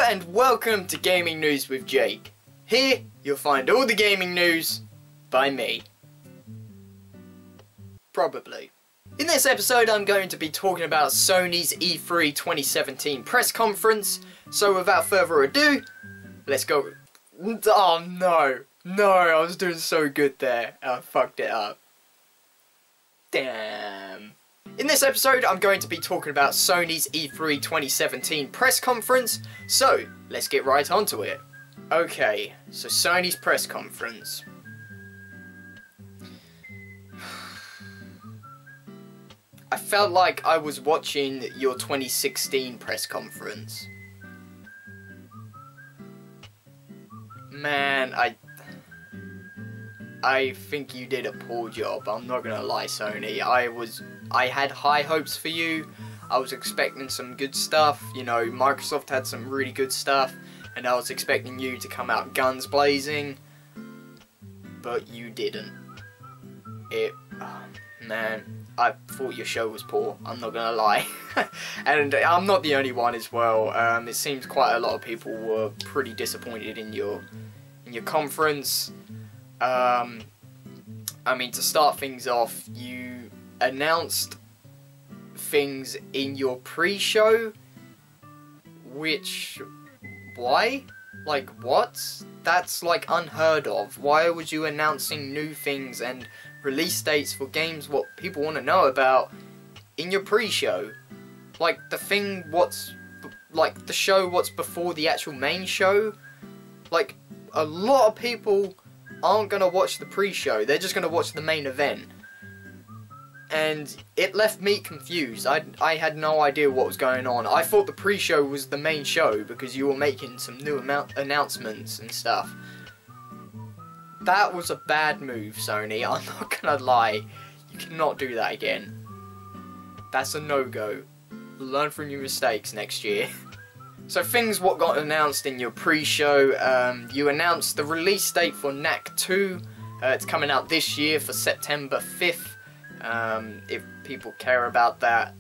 and welcome to Gaming News with Jake. Here, you'll find all the gaming news by me. Probably. In this episode, I'm going to be talking about Sony's E3 2017 press conference, so without further ado, let's go. Oh no, I was doing so good there, I fucked it up. Damn. In this episode, I'm going to be talking about Sony's E3 2017 press conference, so let's get right onto it. Okay, so Sony's press conference. I felt like I was watching your 2016 press conference. Man, I think you did a poor job, I'm not gonna lie, Sony. I had high hopes for you. I was expecting some good stuff. You know, Microsoft had some really good stuff, and I was expecting you to come out guns blazing, but you didn't. Man, I thought your show was poor, I'm not gonna lie. And I'm not the only one as well. It seems quite a lot of people were pretty disappointed in your conference. I mean, to start things off, you announced things in your pre-show, which, why? Like, what? That's like unheard of. Why was you announcing new things and release dates for games what people want to know about in your pre-show? Like, the show what's before the actual main show? Like, a lot of people aren't going to watch the pre-show, they're just going to watch the main event. And it left me confused. I had no idea what was going on. I thought the pre-show was the main show because you were making some new announcements and stuff. That was a bad move, Sony, I'm not going to lie. You cannot do that again. That's a no-go. Learn from your mistakes next year. So things what got announced in your pre-show, you announced the release date for Knack 2. It's coming out this year for September 5th. If people care about that,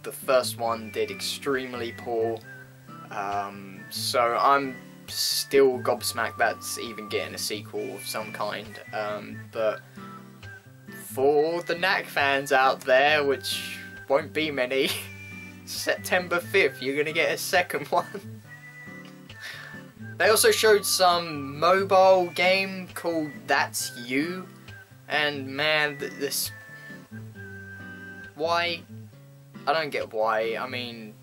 the first one did extremely poor. So I'm still gobsmacked that's even getting a sequel of some kind. But for the Knack fans out there, which won't be many, September 5th, you're gonna get a second one. They also showed some mobile game called That's You, and man, this... why? I don't get why. I mean,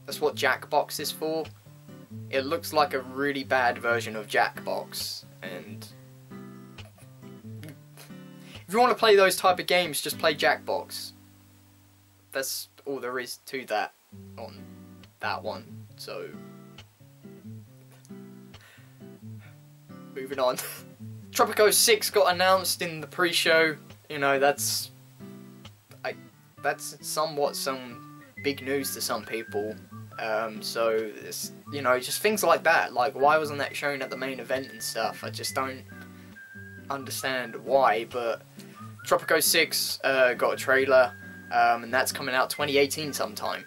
that's what Jackbox is for. It looks like a really bad version of Jackbox, and if you want to play those type of games, just play Jackbox. That's all there is to that on that one, so moving on. Tropico 6 got announced in the pre-show. You know, that's somewhat some big news to some people. So it's, you know, just things like that. Like, why wasn't that shown at the main event and stuff? I just don't understand why. But Tropico 6 got a trailer. And that's coming out 2018 sometime.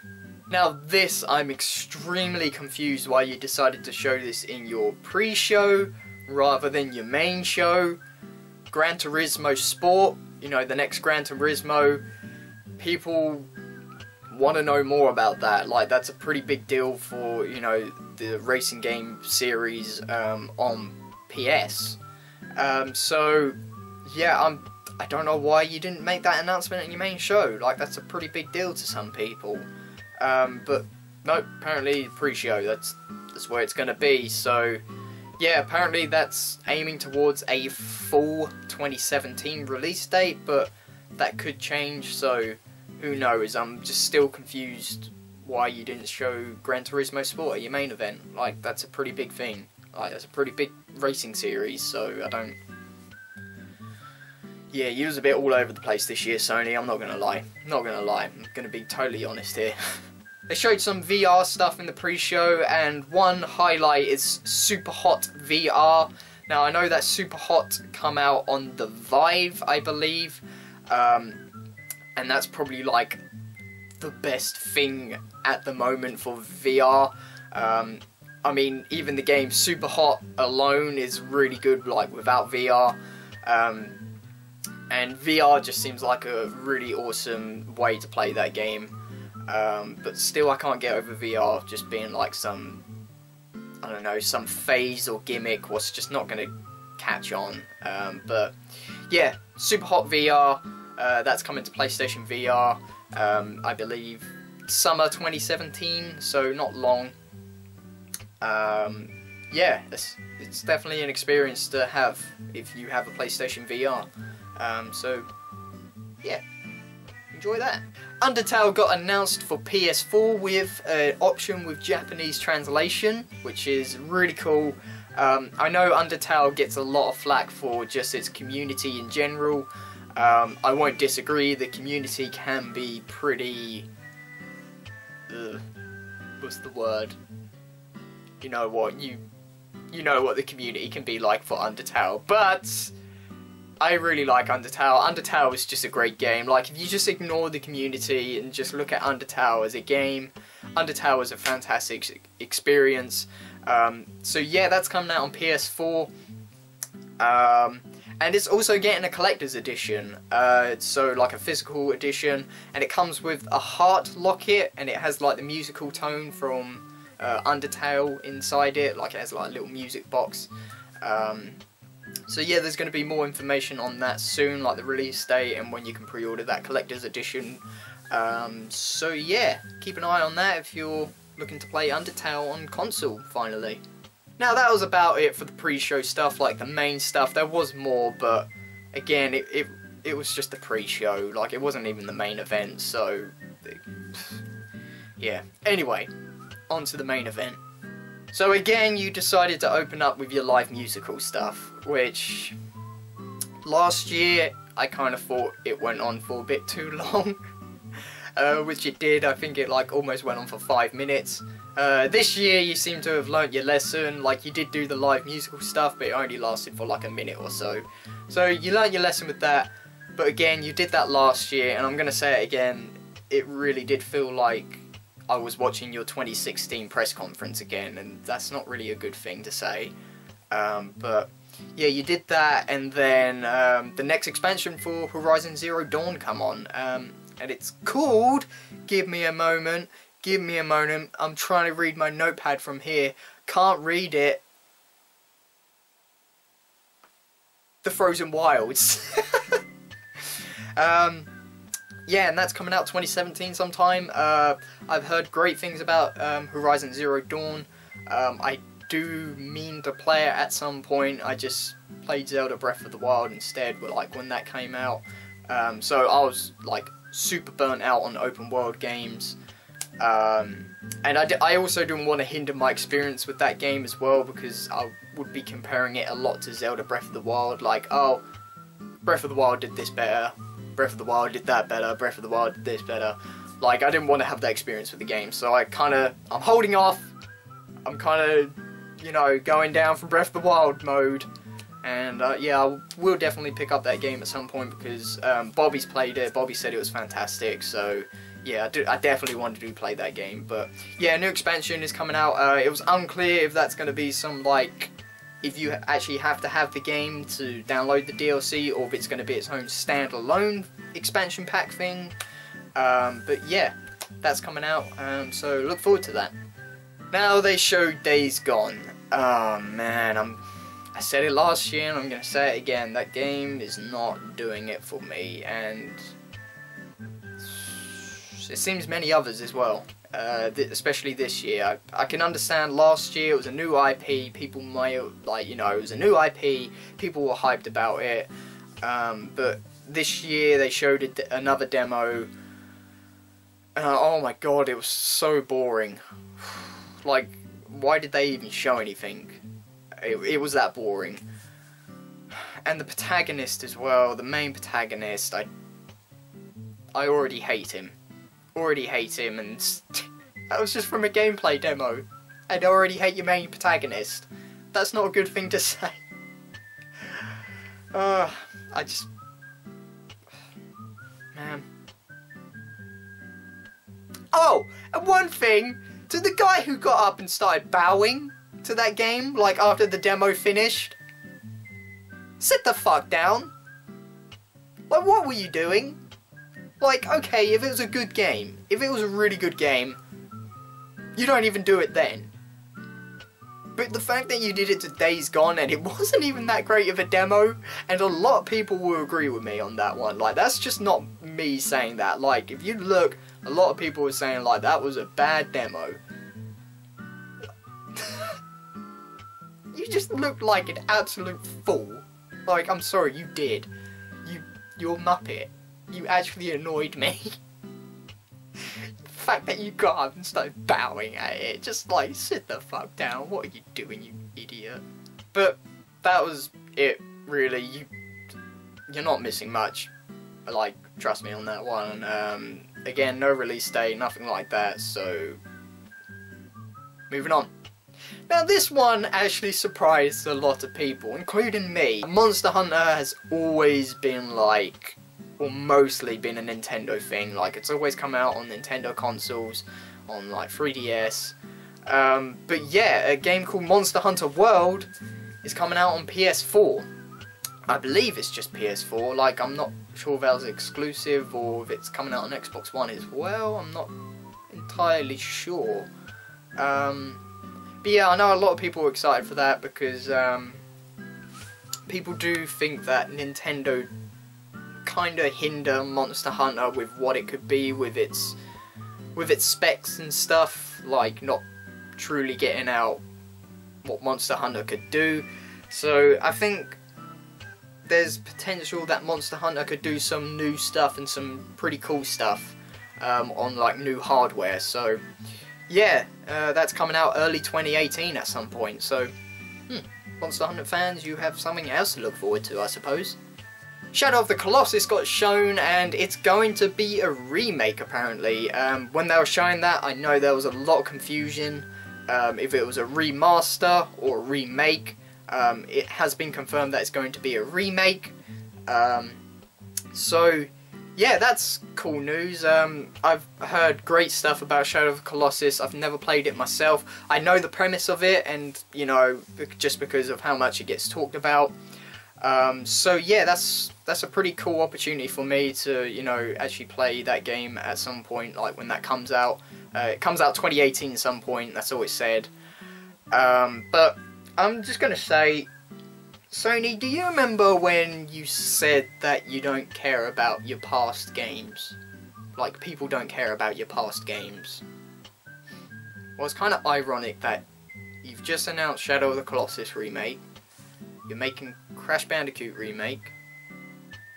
Now this, I'm extremely confused why you decided to show this in your pre-show rather than your main show. Gran Turismo Sport, you know, the next Gran Turismo, people want to know more about that. Like, that's a pretty big deal for, you know, the racing game series on PS. So yeah, I don't know why you didn't make that announcement in your main show. Like, that's a pretty big deal to some people. But no, apparently pre-show, that's where it's gonna be. So yeah, apparently that's aiming towards a full 2017 release date, but that could change, so who knows. I'm just still confused why you didn't show Gran Turismo Sport at your main event. Like, that's a pretty big thing. Like, that's a pretty big racing series, so I don't... Yeah, you was a bit all over the place this year, Sony, I'm not gonna lie. Not gonna lie, I'm gonna be totally honest here. They showed some VR stuff in the pre-show, and one highlight is Super Hot VR. Now, I know that Super Hot come out on the Vive, I believe, and that's probably like the best thing at the moment for VR. I mean, even the game Super Hot alone is really good, like, without VR. And VR just seems like a really awesome way to play that game. But still, I can't get over VR just being like some, I don't know, some phase or gimmick was just not going to catch on. But yeah, Super Hot VR, that's coming to PlayStation VR, I believe summer 2017, so not long. Yeah, it's definitely an experience to have if you have a PlayStation VR. So yeah, enjoy that. Undertale got announced for PS4 with an option with Japanese translation, which is really cool. I know Undertale gets a lot of flack for just its community in general. I won't disagree, the community can be pretty... what's the word? You know what, you know what the community can be like for Undertale, but I really like Undertale. Undertale is just a great game. Like, if you just ignore the community and just look at Undertale as a game, Undertale is a fantastic experience. So yeah, that's coming out on PS4. And it's also getting a collector's edition, so like a physical edition, and it comes with a heart locket, and it has like the musical tone from Undertale inside it, like it has like a little music box. So yeah, there's going to be more information on that soon, like the release date and when you can pre-order that collector's edition. So yeah, keep an eye on that if you're looking to play Undertale on console, finally. Now that was about it for the pre-show stuff, like the main stuff. There was more, but again, it was just the pre-show, like it wasn't even the main event, so yeah. Anyway, on to the main event. So again, you decided to open up with your live musical stuff, which last year I kind of thought it went on for a bit too long, which it did. I think it like almost went on for 5 minutes. This year you seem to have learnt your lesson. Like, you did do the live musical stuff, but it only lasted for like a minute or so. So you learnt your lesson with that, but again, you did that last year, and I'm going to say it again, it really did feel like I was watching your 2016 press conference again, and that's not really a good thing to say. But yeah, you did that, and then the next expansion for Horizon Zero Dawn come on, and it's called, give me a moment, I'm trying to read my notepad from here, can't read it, The Frozen Wilds. Yeah, and that's coming out 2017 sometime. I've heard great things about Horizon Zero Dawn. I do mean to play it at some point. I just played Zelda Breath of the Wild instead, like when that came out. So I was like super burnt out on open world games. And I also didn't want to hinder my experience with that game as well, because I would be comparing it a lot to Zelda Breath of the Wild. Like, oh, Breath of the Wild did this better. Breath of the Wild did that better, Breath of the Wild did this better. Like, I didn't want to have that experience with the game, so I'm holding off. I'm kind of, you know, going down from Breath of the Wild mode. And yeah, I will definitely pick up that game at some point, because Bobby's played it, Bobby said it was fantastic, so yeah, I definitely want to play that game. But yeah, a new expansion is coming out. It was unclear if that's going to be some, like, if you actually have to have the game to download the DLC, or if it's going to be its own standalone expansion pack thing. But yeah, that's coming out, so look forward to that. Now they showed Days Gone. Oh man, I said it last year and I'm going to say it again, that game is not doing it for me, and it seems many others as well. Especially this year. I can understand last year it was a new IP, people might, like, you know, it was a new IP, people were hyped about it, but this year they showed another demo, oh my god, it was so boring. Like, why did they even show anything? It was that boring. And the protagonist as well, the main protagonist, I already hate him. And that was just from a gameplay demo. I'd already hate your main protagonist. That's not a good thing to say. Man. Oh, and one thing, To the guy who got up and started bowing to that game, like after the demo finished. Sit the fuck down. Like, what were you doing? Like, okay, if it was a good game, if it was a really good game, you don't even do it then. But the fact that you did it to Days Gone and it wasn't even that great of a demo, and a lot of people will agree with me on that one. Like, that's just not me saying that. Like, if you look, a lot of people were saying, like, that was a bad demo. You just looked like an absolute fool. Like, I'm sorry, you did. You're a Muppet. You actually annoyed me. The fact that you got up and started bowing at it, just like, sit the fuck down. What are you doing, you idiot? But that was it, really. You're not missing much. Like, trust me on that one. Again, no release date, nothing like that, so moving on. Now this one actually surprised a lot of people, including me. Monster Hunter has always been like, or mostly been a Nintendo thing. Like, it's always come out on Nintendo consoles, on like 3DS. But yeah, a game called Monster Hunter World is coming out on PS4. I believe it's just PS4, like I'm not sure if that was exclusive or if it's coming out on Xbox One as well, I'm not entirely sure. But yeah, I know a lot of people are excited for that because people do think that Nintendo kinda hinder Monster Hunter with what it could be with its specs and stuff, like not truly getting out what Monster Hunter could do. So I think there's potential that Monster Hunter could do some new stuff and some pretty cool stuff on like new hardware. So yeah, that's coming out early 2018 at some point. So Monster Hunter fans, you have something else to look forward to, I suppose. Shadow of the Colossus got shown, and it's going to be a remake apparently. When they were showing that, I know there was a lot of confusion if it was a remaster or a remake. It has been confirmed that it's going to be a remake. So yeah, that's cool news. I've heard great stuff about Shadow of the Colossus. I've never played it myself. I know the premise of it, and you know, just because of how much it gets talked about. So yeah, that's a pretty cool opportunity for me to, you know, actually play that game at some point, like when that comes out. It comes out 2018 at some point, that's all it said. But I'm just gonna say, Sony, do you remember when you said that you don't care about your past games? Like, people don't care about your past games. Well, it's kind of ironic that you've just announced Shadow of the Colossus remake, you're making Crash Bandicoot remake,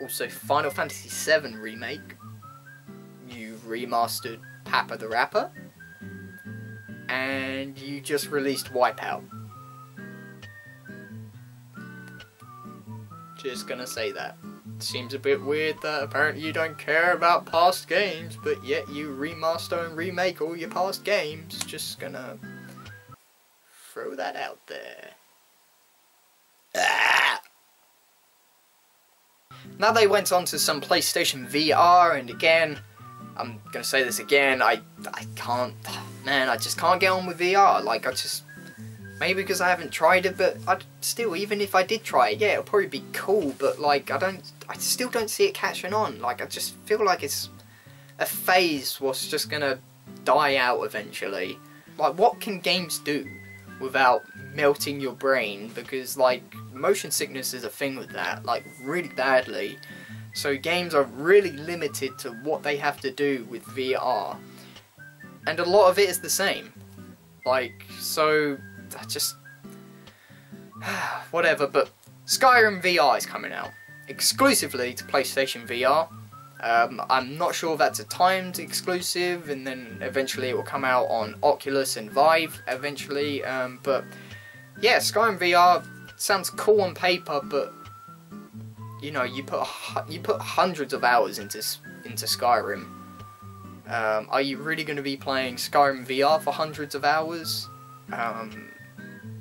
also Final Fantasy VII remake, you remastered Papa the Rapper, and you just released Wipeout. Just gonna say that. Seems a bit weird that apparently you don't care about past games, but yet you remaster and remake all your past games. Just gonna throw that out there. Ah! Now they went on to some PlayStation VR, and again, I'm gonna say this again, I can't, man, I just can't get on with VR. Like, maybe because I haven't tried it, but still, even if I did try it, yeah, it'll probably be cool, but like, I still don't see it catching on. Like, I just feel like it's a phase what's just gonna die out eventually. Like, what can games do without melting your brain? Because, like, motion sickness is a thing with that, like, really badly. So games are really limited to what they have to do with VR. And a lot of it is the same. Like, so just whatever. But Skyrim VR is coming out exclusively to PlayStation VR. I'm not sure if that's a timed exclusive, and then eventually it will come out on Oculus and Vive eventually. But yeah, Skyrim VR sounds cool on paper, but you know, you put hundreds of hours into Skyrim. Are you really going to be playing Skyrim VR for hundreds of hours?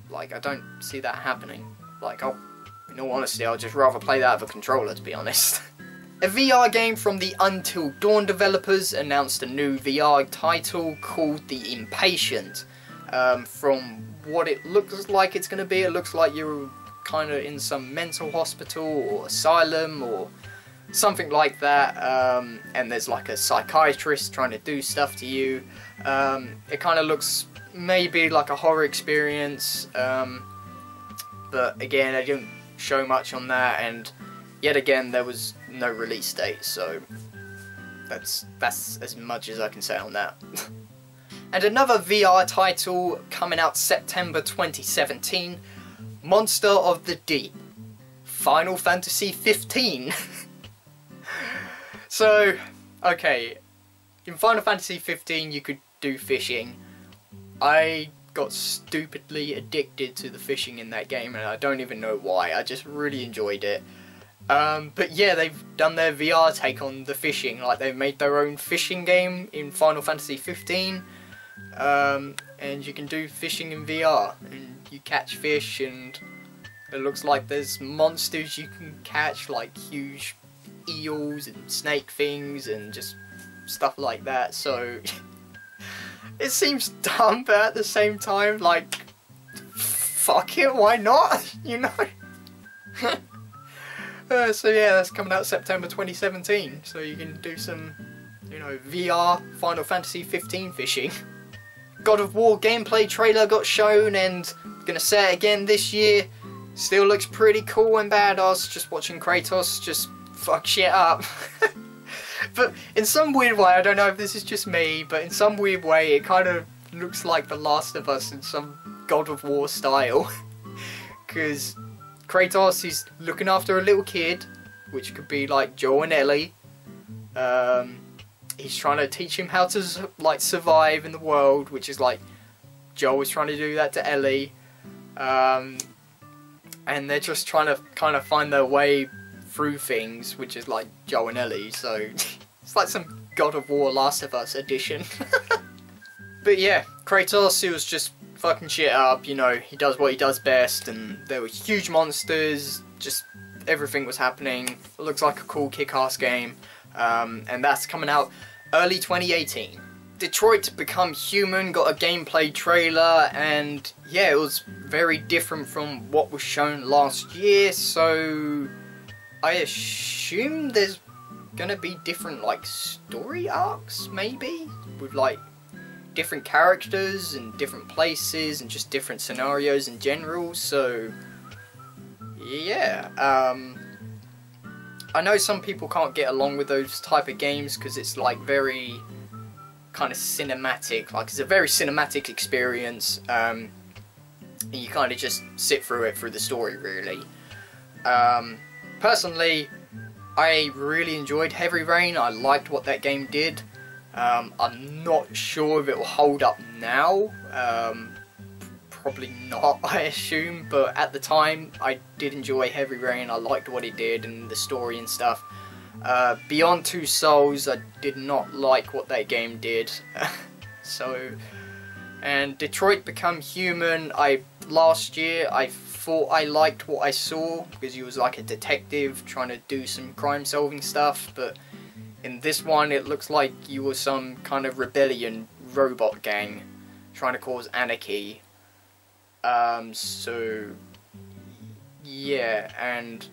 Like, I don't see that happening. Like, in all honesty, I'd just rather play that with a controller, to be honest. A VR game from the Until Dawn developers announced a new VR title called The Impatient. From what it looks like it's going to be, it looks like you're kind of in some mental hospital or asylum or something like that, and there's like a psychiatrist trying to do stuff to you. It kind of looks maybe like a horror experience, but again, they didn't show much on that, and yet again there was no release date, so that's as much as I can say on that. And another VR title coming out September 2017, Monster of the Deep, Final Fantasy 15. So, okay, in Final Fantasy 15 you could do fishing. I got stupidly addicted to the fishing in that game, and I don't even know why. I just really enjoyed it. But yeah, they've done their VR take on the fishing. Like, they've made their own fishing game in Final Fantasy 15, and you can do fishing in VR, and you catch fish, and it looks like there's monsters you can catch, like huge eels and snake things and just stuff like that. So it seems dumb, but at the same time, like, fuck it, why not? You know? So yeah, that's coming out September 2017, so you can do some, you know, VR Final Fantasy 15 fishing. God of War gameplay trailer got shown, and I'm gonna say it again this year, still looks pretty cool and badass, just watching Kratos just fuck shit up. But in some weird way, I don't know if this is just me, but in some weird way it kind of looks like The Last of Us in some God of War style. Because Kratos is looking after a little kid, which could be like Joel and Ellie. He's trying to teach him how to like survive in the world, which is like Joel is trying to do that to Ellie. And they're just trying to kind of find their way through things, which is like Joel and Ellie, so it's like some God of War Last of Us edition. But yeah, Kratos, he was just fucking shit up, you know, he does what he does best, and there were huge monsters, just everything was happening. It looks like a cool kick-ass game, and that's coming out early 2018. Detroit Become Human got a gameplay trailer, and yeah, it was very different from what was shown last year, so I assume there's gonna be different like story arcs, maybe, with like different characters and different places and just different scenarios in general. So yeah, I know some people can't get along with those type of games because it's like very kind of cinematic, like it's a very cinematic experience, and you kind of just sit through it through the story really. Personally, I really enjoyed Heavy Rain. I liked what that game did. I'm not sure if it will hold up now. Probably not, I assume, but at the time I did enjoy Heavy Rain. I liked what it did and the story and stuff. Beyond Two Souls, I did not like what that game did. So, and Detroit Become Human, last year I thought I liked what I saw because he was like a detective trying to do some crime solving stuff, but in this one it looks like you were some kind of rebellion robot gang trying to cause anarchy. So yeah, and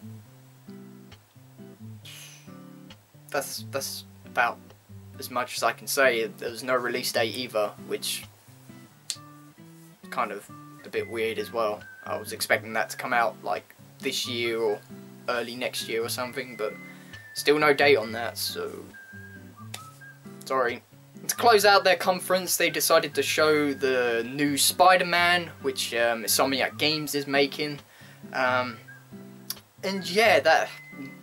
that's about as much as I can say. There was no release date either, which kind of a bit weird as well. I was expecting that to come out like this year or early next year or something, but still no date on that, so sorry. To close out their conference, they decided to show the new Spider-Man, which Insomniac Games is making, and yeah,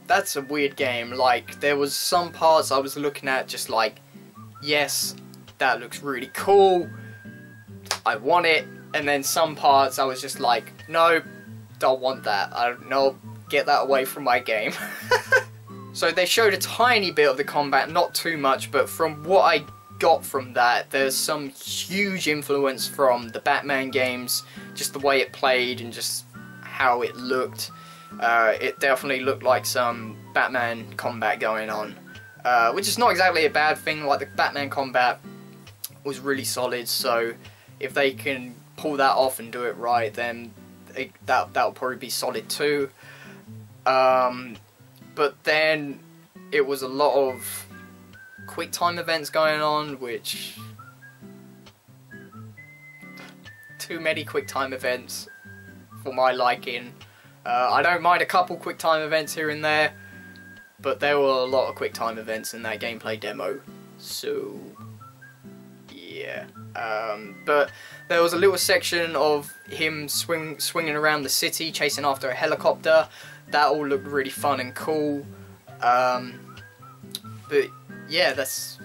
that's a weird game. Like, there was some parts I was looking at just like, yes, that looks really cool, I want it, and then some parts I was just like, no, don't want that, I don't know, get that away from my game. So they showed a tiny bit of the combat, not too much, but from what I got from that, there's some huge influence from the Batman games, just the way it played and just how it looked. it definitely looked like some Batman combat going on, which is not exactly a bad thing. Like, the Batman combat was really solid, so if they can pull that off and do it right, then that'll probably be solid too. But then it was a lot of quick time events going on, which, too many quick time events for my liking. I don't mind a couple quick time events here and there, but there were a lot of quick time events in that gameplay demo, so yeah. But there was a little section of him swinging around the city, chasing after a helicopter. That all looked really fun and cool. But yeah, that's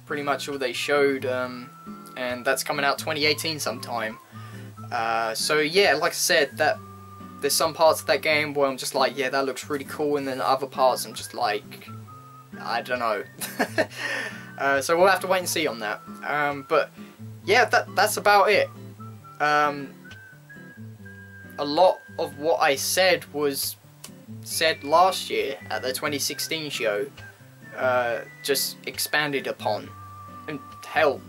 pretty much all they showed, and that's coming out 2018 sometime. So yeah, like I said, there's some parts of that game where I'm just like, yeah, that looks really cool, and then other parts I'm just like, I don't know. So we'll have to wait and see on that. But yeah, that's about it. A lot of what I said was said last year at the 2016 show, just expanded upon, and hell,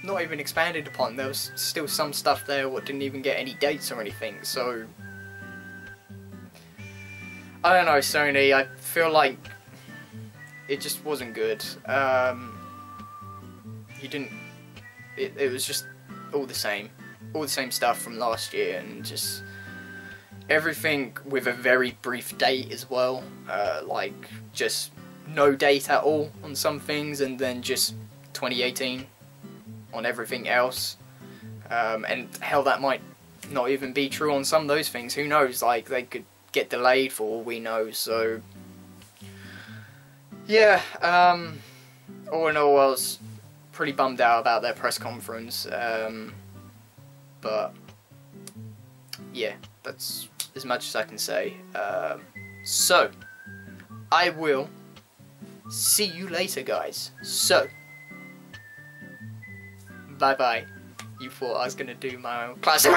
not even expanded upon. There was still some stuff there what didn't even get any dates or anything, so I don't know, Sony, I feel like it just wasn't good. It was just all the same stuff from last year, and just everything with a very brief date as well, like just no date at all on some things, and then just 2018 on everything else. And hell, that might not even be true on some of those things, who knows, like they could get delayed for all we know. So yeah, all in all, I was pretty bummed out about their press conference, but yeah, that's as much as I can say. So I will see you later, guys. So bye bye. You thought I was gonna do my own classic